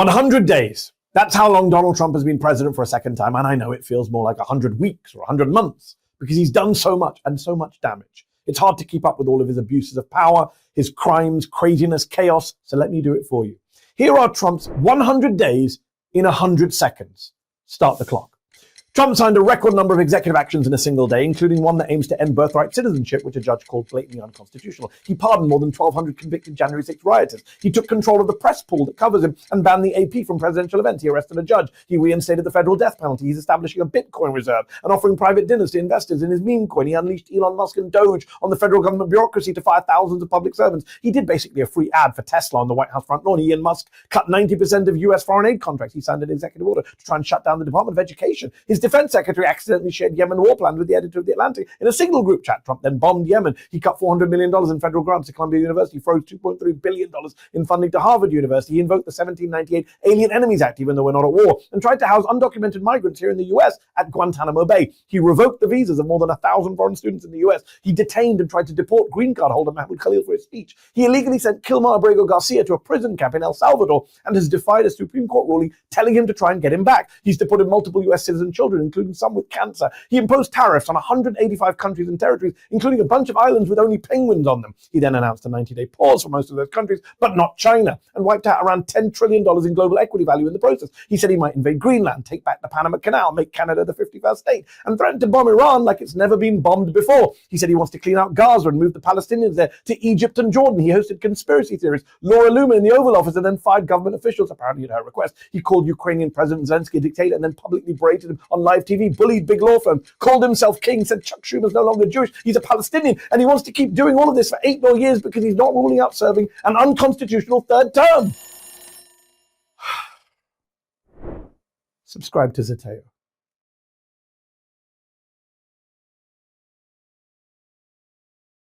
100 days. That's how long Donald Trump has been president for a second time. And I know it feels more like 100 weeks or 100 months because he's done so much and so much damage. It's hard to keep up with all of his abuses of power, his crimes, craziness, chaos. So let me do it for you. Here are Trump's 100 days in 100 seconds. Start the clock. Trump signed a record number of executive actions in a single day, including one that aims to end birthright citizenship, which a judge called blatantly unconstitutional. He pardoned more than 1,200 convicted January 6 rioters. He took control of the press pool that covers him and banned the AP from presidential events. He arrested a judge. He reinstated the federal death penalty. He's establishing a Bitcoin reserve and offering private dinners to investors in his meme coin. He unleashed Elon Musk and Doge on the federal government bureaucracy to fire thousands of public servants. He did basically a free ad for Tesla on the White House front lawn. He and Musk cut 90% of U.S. foreign aid contracts. He signed an executive order to try and shut down the Department of Education. His defense secretary accidentally shared Yemen war plans with the editor of The Atlantic in a single group chat. Trump then bombed Yemen. He cut $400 million in federal grants to Columbia University, froze $2.3 billion in funding to Harvard University. He invoked the 1798 Alien Enemies Act, even though we're not at war, and tried to house undocumented migrants here in the U.S. at Guantanamo Bay. He revoked the visas of more than 1,000 foreign students in the U.S. He detained and tried to deport green card holder Mahmoud Khalil for his speech. He illegally sent Kilmar Abrego Garcia to a prison camp in El Salvador and has defied a Supreme Court ruling telling him to try and get him back. He's deported multiple U.S. citizen children, including some with cancer. He imposed tariffs on 185 countries and territories, including a bunch of islands with only penguins on them. He then announced a 90-day pause for most of those countries, but not China, and wiped out around $10 trillion in global equity value in the process. He said he might invade Greenland, take back the Panama Canal, make Canada the 51st state, and threatened to bomb Iran like it's never been bombed before. He said he wants to clean out Gaza and move the Palestinians there to Egypt and Jordan. He hosted conspiracy theories, Laura Loomer in the Oval Office, and then fired government officials, apparently at her request. He called Ukrainian President Zelensky a dictator and then publicly berated him on live TV, bullied big law firms, called himself king, said Chuck Schumer's no longer Jewish, he's a Palestinian, and he wants to keep doing all of this for 8 more years because he's not ruling out serving an unconstitutional third term. Subscribe to Zateo.